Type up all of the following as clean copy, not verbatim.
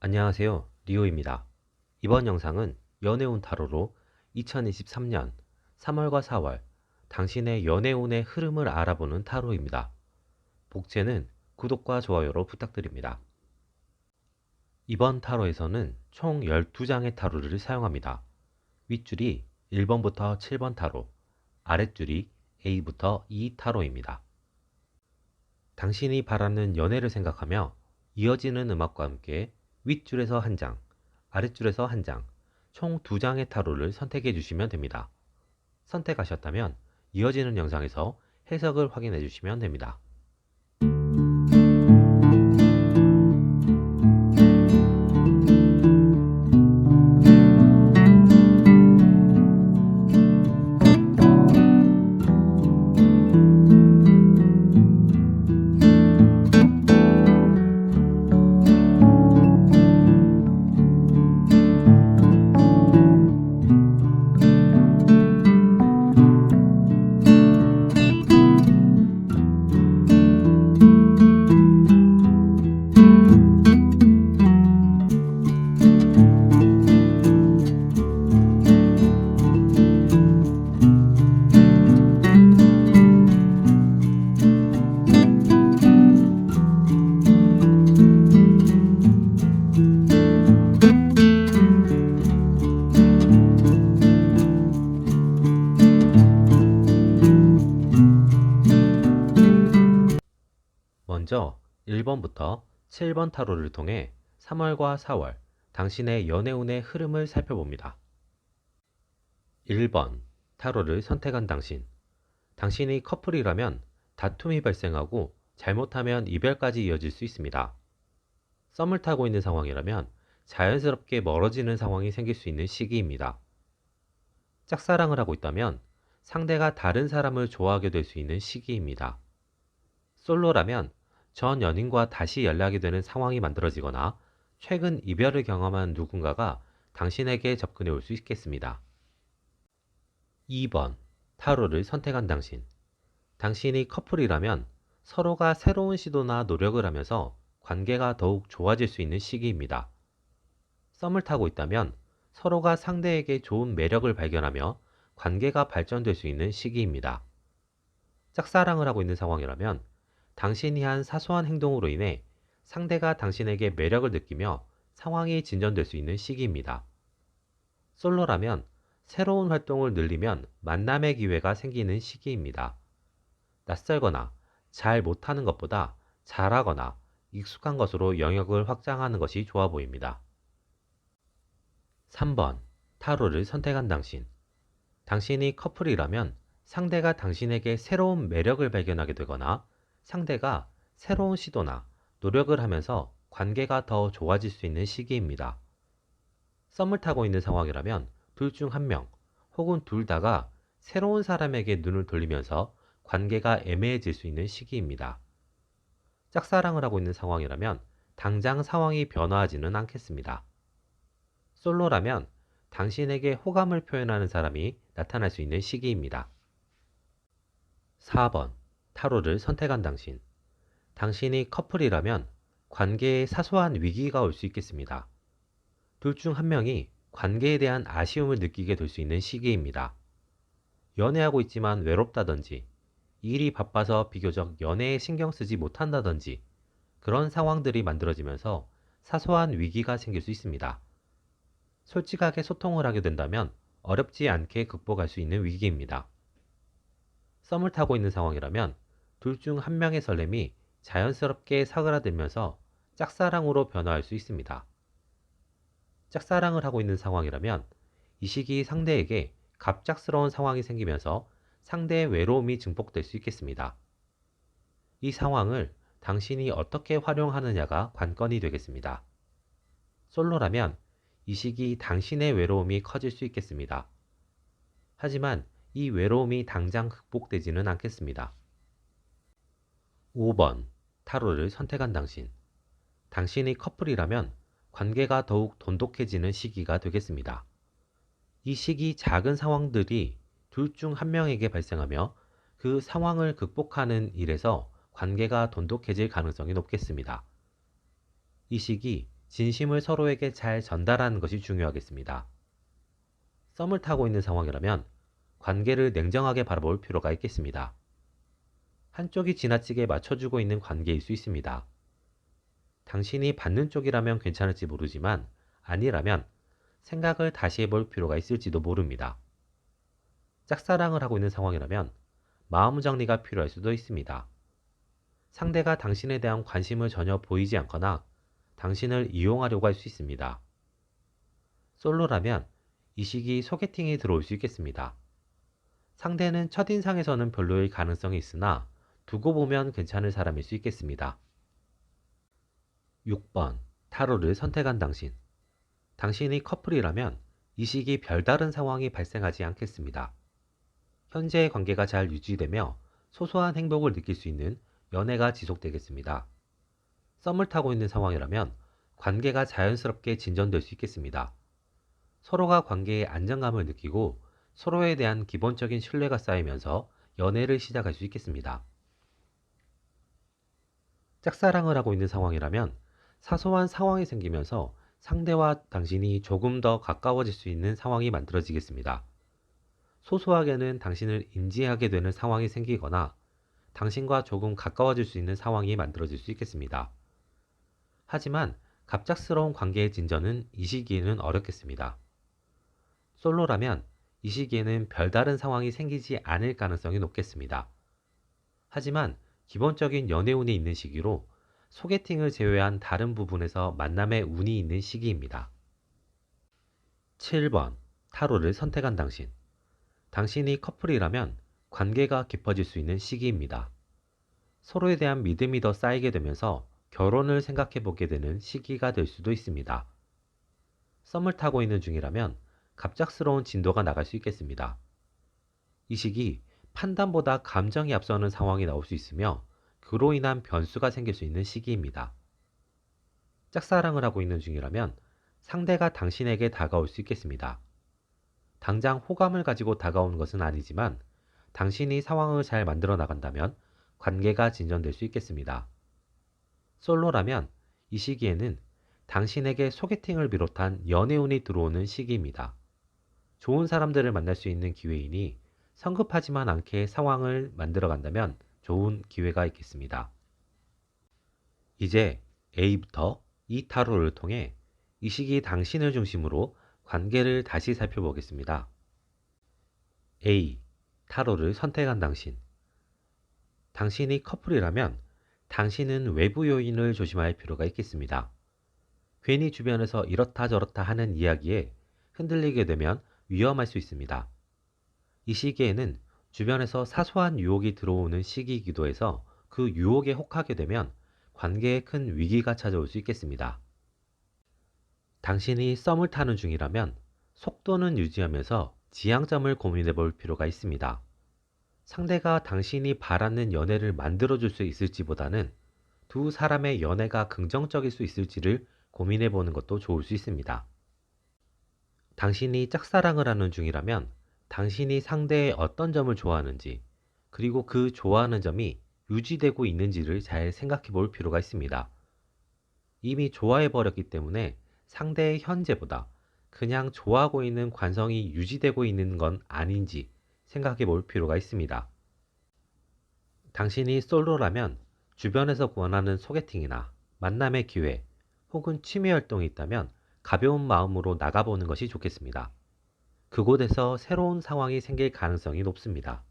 안녕하세요. 리오입니다. 이번 영상은 연애운 타로로 2023년 3월과 4월 당신의 연애운의 흐름을 알아보는 타로입니다. 복제는 구독과 좋아요로 부탁드립니다. 이번 타로에서는 총 12장의 타로를 사용합니다. 윗줄이 1번부터 7번 타로, 아랫줄이 A부터 E 타로입니다. 당신이 바라는 연애를 생각하며 이어지는 음악과 함께 윗줄에서 한 장, 아랫줄에서 한 장, 총 2장의 타로를 선택해 주시면 됩니다. 선택하셨다면 이어지는 영상에서 해석을 확인해 주시면 됩니다. 먼저 1번부터 7번 타로를 통해 3월과 4월 당신의 연애운의 흐름을 살펴봅니다. 1번 타로를 선택한 당신. 당신이 커플이라면 다툼이 발생하고 잘못하면 이별까지 이어질 수 있습니다. 썸을 타고 있는 상황이라면 자연스럽게 멀어지는 상황이 생길 수 있는 시기입니다. 짝사랑을 하고 있다면 상대가 다른 사람을 좋아하게 될 수 있는 시기입니다. 솔로라면 전 연인과 다시 연락이 되는 상황이 만들어지거나 최근 이별을 경험한 누군가가 당신에게 접근해 올 수 있겠습니다. 2번 타로를 선택한 당신. 당신이 커플이라면 서로가 새로운 시도나 노력을 하면서 관계가 더욱 좋아질 수 있는 시기입니다. 썸을 타고 있다면 서로가 상대에게 좋은 매력을 발견하며 관계가 발전될 수 있는 시기입니다. 짝사랑을 하고 있는 상황이라면 당신이 한 사소한 행동으로 인해 상대가 당신에게 매력을 느끼며 상황이 진전될 수 있는 시기입니다. 솔로라면 새로운 활동을 늘리면 만남의 기회가 생기는 시기입니다. 낯설거나 잘 못하는 것보다 잘하거나 익숙한 것으로 영역을 확장하는 것이 좋아 보입니다. 3번 타로를 선택한 당신. 당신이 커플이라면 상대가 당신에게 새로운 매력을 발견하게 되거나 상대가 새로운 시도나 노력을 하면서 관계가 더 좋아질 수 있는 시기입니다. 썸을 타고 있는 상황이라면 둘 중 한 명 혹은 둘 다가 새로운 사람에게 눈을 돌리면서 관계가 애매해질 수 있는 시기입니다. 짝사랑을 하고 있는 상황이라면 당장 상황이 변화하지는 않겠습니다. 솔로라면 당신에게 호감을 표현하는 사람이 나타날 수 있는 시기입니다. 4번 타로를 선택한 당신. 당신이 커플이라면 관계에 사소한 위기가 올 수 있겠습니다. 둘 중 한 명이 관계에 대한 아쉬움을 느끼게 될 수 있는 시기입니다. 연애하고 있지만 외롭다든지, 일이 바빠서 비교적 연애에 신경 쓰지 못한다든지, 그런 상황들이 만들어지면서 사소한 위기가 생길 수 있습니다. 솔직하게 소통을 하게 된다면 어렵지 않게 극복할 수 있는 위기입니다. 썸을 타고 있는 상황이라면 둘 중 한 명의 설렘이 자연스럽게 사그라들면서 짝사랑으로 변화할 수 있습니다. 짝사랑을 하고 있는 상황이라면 이 시기 상대에게 갑작스러운 상황이 생기면서 상대의 외로움이 증폭될 수 있겠습니다. 이 상황을 당신이 어떻게 활용하느냐가 관건이 되겠습니다. 솔로라면 이 시기 당신의 외로움이 커질 수 있겠습니다. 하지만 이 외로움이 당장 극복되지는 않겠습니다. 5번 타로를 선택한 당신. 당신이 커플이라면 관계가 더욱 돈독해지는 시기가 되겠습니다. 이 시기 작은 상황들이 둘 중 한 명에게 발생하며 그 상황을 극복하는 일에서 관계가 돈독해질 가능성이 높겠습니다. 이 시기 진심을 서로에게 잘 전달하는 것이 중요하겠습니다. 썸을 타고 있는 상황이라면 관계를 냉정하게 바라볼 필요가 있겠습니다. 한쪽이 지나치게 맞춰주고 있는 관계일 수 있습니다. 당신이 받는 쪽이라면 괜찮을지 모르지만 아니라면 생각을 다시 해볼 필요가 있을지도 모릅니다. 짝사랑을 하고 있는 상황이라면 마음 정리가 필요할 수도 있습니다. 상대가 당신에 대한 관심을 전혀 보이지 않거나 당신을 이용하려고 할 수 있습니다. 솔로라면 이 시기 소개팅이 들어올 수 있겠습니다. 상대는 첫인상에서는 별로일 가능성이 있으나 두고 보면 괜찮을 사람일 수 있겠습니다. 6번. 타로를 선택한 당신. 당신이 커플이라면 이 시기 별다른 상황이 발생하지 않겠습니다. 현재의 관계가 잘 유지되며 소소한 행복을 느낄 수 있는 연애가 지속되겠습니다. 썸을 타고 있는 상황이라면 관계가 자연스럽게 진전될 수 있겠습니다. 서로가 관계에 안정감을 느끼고 서로에 대한 기본적인 신뢰가 쌓이면서 연애를 시작할 수 있겠습니다. 짝사랑을 하고 있는 상황이라면 사소한 상황이 생기면서 상대와 당신이 조금 더 가까워질 수 있는 상황이 만들어지겠습니다. 소소하게는 당신을 인지하게 되는 상황이 생기거나 당신과 조금 가까워질 수 있는 상황이 만들어질 수 있겠습니다. 하지만 갑작스러운 관계의 진전은 이 시기에는 어렵겠습니다. 솔로라면 이 시기에는 별다른 상황이 생기지 않을 가능성이 높겠습니다. 하지만 기본적인 연애운이 있는 시기로 소개팅을 제외한 다른 부분에서 만남의 운이 있는 시기입니다. 7번. 타로를 선택한 당신. 당신이 커플이라면 관계가 깊어질 수 있는 시기입니다. 서로에 대한 믿음이 더 쌓이게 되면서 결혼을 생각해 보게 되는 시기가 될 수도 있습니다. 썸을 타고 있는 중이라면 갑작스러운 진도가 나갈 수 있겠습니다. 이 시기 판단보다 감정이 앞서는 상황이 나올 수 있으며 그로 인한 변수가 생길 수 있는 시기입니다. 짝사랑을 하고 있는 중이라면 상대가 당신에게 다가올 수 있겠습니다. 당장 호감을 가지고 다가오는 것은 아니지만 당신이 상황을 잘 만들어 나간다면 관계가 진전될 수 있겠습니다. 솔로라면 이 시기에는 당신에게 소개팅을 비롯한 연애운이 들어오는 시기입니다. 좋은 사람들을 만날 수 있는 기회이니 성급하지만 않게 상황을 만들어 간다면 좋은 기회가 있겠습니다. 이제 A부터 E 타로를 통해 이 시기 당신을 중심으로 관계를 다시 살펴보겠습니다. A. 타로를 선택한 당신. 당신이 커플이라면 당신은 외부 요인을 조심할 필요가 있겠습니다. 괜히 주변에서 이렇다 저렇다 하는 이야기에 흔들리게 되면 위험할 수 있습니다. 이 시기에는 주변에서 사소한 유혹이 들어오는 시기이기도 해서 그 유혹에 혹하게 되면 관계에 큰 위기가 찾아올 수 있겠습니다. 당신이 썸을 타는 중이라면 속도는 유지하면서 지향점을 고민해 볼 필요가 있습니다. 상대가 당신이 바라는 연애를 만들어줄 수 있을지보다는 두 사람의 연애가 긍정적일 수 있을지를 고민해 보는 것도 좋을 수 있습니다. 당신이 짝사랑을 하는 중이라면 당신이 상대의 어떤 점을 좋아하는지, 그리고 그 좋아하는 점이 유지되고 있는지를 잘 생각해 볼 필요가 있습니다. 이미 좋아해 버렸기 때문에 상대의 현재보다 그냥 좋아하고 있는 관성이 유지되고 있는 건 아닌지 생각해 볼 필요가 있습니다. 당신이 솔로라면 주변에서 원하는 소개팅이나 만남의 기회 혹은 취미 활동이 있다면 가벼운 마음으로 나가보는 것이 좋겠습니다. 그곳에서 새로운 상황이 생길 가능성이 높습니다.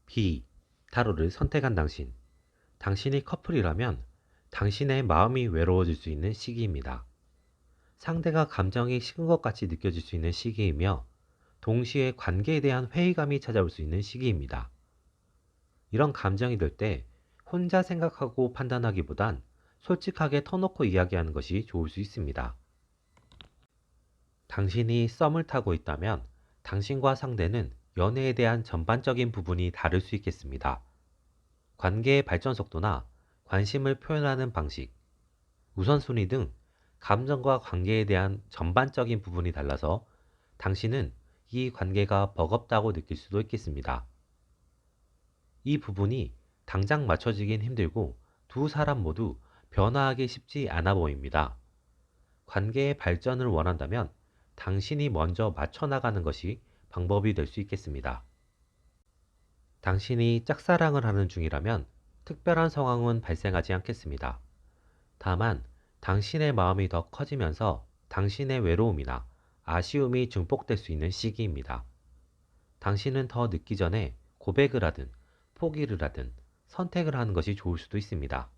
B. 타로를 선택한 당신. 당신이 커플이라면 당신의 마음이 외로워질 수 있는 시기입니다. 상대가 감정이 식은 것 같이 느껴질 수 있는 시기이며 동시에 관계에 대한 회의감이 찾아올 수 있는 시기입니다. 이런 감정이 들 때 혼자 생각하고 판단하기보단 솔직하게 터놓고 이야기하는 것이 좋을 수 있습니다. 당신이 썸을 타고 있다면 당신과 상대는 연애에 대한 전반적인 부분이 다를 수 있겠습니다. 관계의 발전 속도나 관심을 표현하는 방식, 우선순위 등 감정과 관계에 대한 전반적인 부분이 달라서 당신은 이 관계가 버겁다고 느낄 수도 있겠습니다. 이 부분이 당장 맞춰지긴 힘들고 두 사람 모두 변화하기 쉽지 않아 보입니다. 관계의 발전을 원한다면 당신이 먼저 맞춰 나가는 것이 방법이 될 수 있겠습니다. 당신이 짝사랑을 하는 중이라면 특별한 상황은 발생하지 않겠습니다. 다만 당신의 마음이 더 커지면서 당신의 외로움이나 아쉬움이 증폭될 수 있는 시기입니다. 당신은 더 늦기 전에 고백을 하든 포기를 하든 선택을 하는 것이 좋을 수도 있습니다.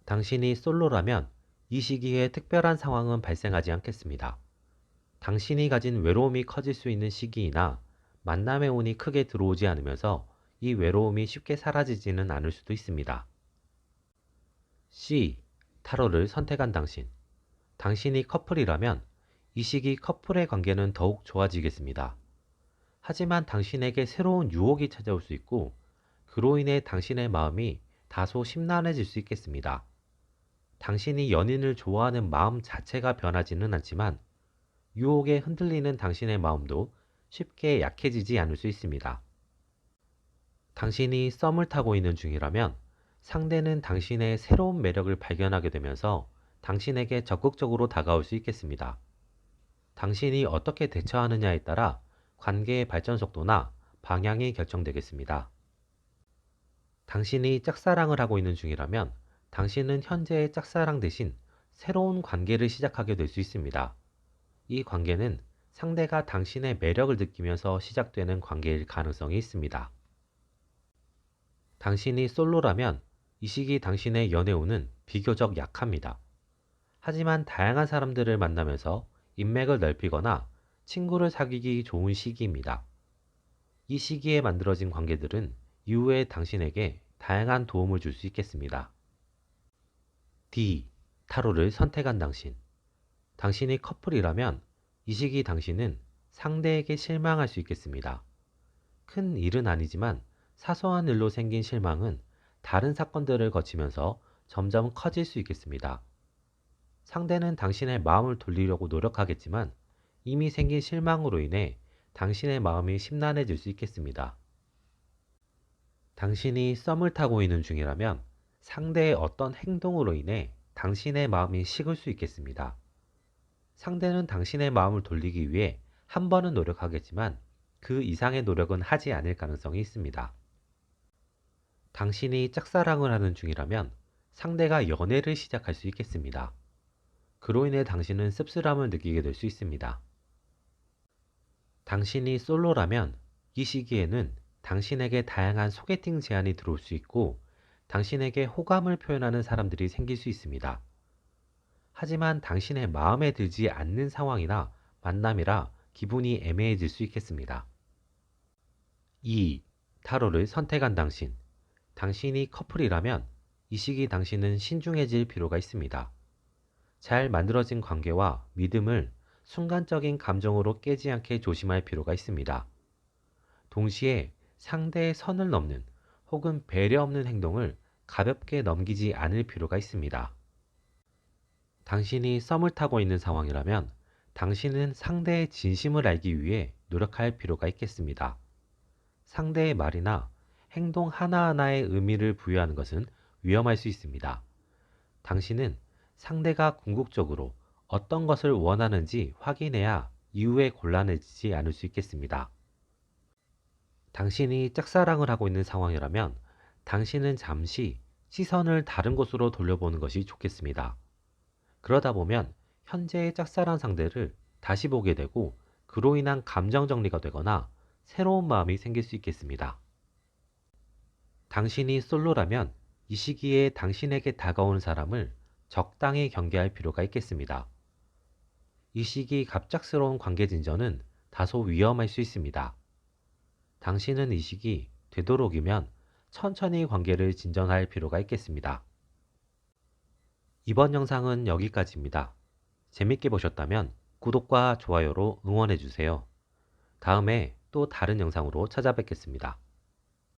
당신이 솔로라면 이 시기에 특별한 상황은 발생하지 않겠습니다. 당신이 가진 외로움이 커질 수 있는 시기이나 만남의 운이 크게 들어오지 않으면서 이 외로움이 쉽게 사라지지는 않을 수도 있습니다. C. 타로를 선택한 당신. 당신이 커플이라면 이 시기 커플의 관계는 더욱 좋아지겠습니다. 하지만 당신에게 새로운 유혹이 찾아올 수 있고 그로 인해 당신의 마음이 다소 심란해질 수 있겠습니다. 당신이 연인을 좋아하는 마음 자체가 변하지는 않지만 유혹에 흔들리는 당신의 마음도 쉽게 약해지지 않을 수 있습니다. 당신이 썸을 타고 있는 중이라면 상대는 당신의 새로운 매력을 발견하게 되면서 당신에게 적극적으로 다가올 수 있겠습니다. 당신이 어떻게 대처하느냐에 따라 관계의 발전 속도나 방향이 결정되겠습니다. 당신이 짝사랑을 하고 있는 중이라면 당신은 현재의 짝사랑 대신 새로운 관계를 시작하게 될 수 있습니다. 이 관계는 상대가 당신의 매력을 느끼면서 시작되는 관계일 가능성이 있습니다. 당신이 솔로라면 이 시기 당신의 연애운은 비교적 약합니다. 하지만 다양한 사람들을 만나면서 인맥을 넓히거나 친구를 사귀기 좋은 시기입니다. 이 시기에 만들어진 관계들은 이후에 당신에게 다양한 도움을 줄 수 있겠습니다. D. 타로를 선택한 당신. 당신이 커플이라면 이 시기 당신은 상대에게 실망할 수 있겠습니다. 큰 일은 아니지만 사소한 일로 생긴 실망은 다른 사건들을 거치면서 점점 커질 수 있겠습니다. 상대는 당신의 마음을 돌리려고 노력하겠지만 이미 생긴 실망으로 인해 당신의 마음이 심란해질 수 있겠습니다. 당신이 썸을 타고 있는 중이라면 상대의 어떤 행동으로 인해 당신의 마음이 식을 수 있겠습니다. 상대는 당신의 마음을 돌리기 위해 한 번은 노력하겠지만 그 이상의 노력은 하지 않을 가능성이 있습니다. 당신이 짝사랑을 하는 중이라면 상대가 연애를 시작할 수 있겠습니다. 그로 인해 당신은 씁쓸함을 느끼게 될 수 있습니다. 당신이 솔로라면 이 시기에는 당신에게 다양한 소개팅 제안이 들어올 수 있고 당신에게 호감을 표현하는 사람들이 생길 수 있습니다. 하지만 당신의 마음에 들지 않는 상황이나 만남이라 기분이 애매해질 수 있겠습니다. 2. 타로를 선택한 당신. 당신이 커플이라면 이 시기 당신은 신중해질 필요가 있습니다. 잘 만들어진 관계와 믿음을 순간적인 감정으로 깨지 않게 조심할 필요가 있습니다. 동시에 상대의 선을 넘는 혹은 배려 없는 행동을 가볍게 넘기지 않을 필요가 있습니다. 당신이 썸을 타고 있는 상황이라면 당신은 상대의 진심을 알기 위해 노력할 필요가 있겠습니다. 상대의 말이나 행동 하나하나에 의미를 부여하는 것은 위험할 수 있습니다. 당신은 상대가 궁극적으로 어떤 것을 원하는지 확인해야 이후에 곤란해지지 않을 수 있겠습니다. 당신이 짝사랑을 하고 있는 상황이라면 당신은 잠시 시선을 다른 곳으로 돌려보는 것이 좋겠습니다. 그러다 보면 현재의 짝사랑 상대를 다시 보게 되고 그로 인한 감정 정리가 되거나 새로운 마음이 생길 수 있겠습니다. 당신이 솔로라면 이 시기에 당신에게 다가오는 사람을 적당히 경계할 필요가 있겠습니다. 이 시기 갑작스러운 관계 진전은 다소 위험할 수 있습니다. 당신은 이 시기 되도록이면 천천히 관계를 진전할 필요가 있겠습니다. 이번 영상은 여기까지입니다. 재밌게 보셨다면 구독과 좋아요로 응원해주세요. 다음에 또 다른 영상으로 찾아뵙겠습니다.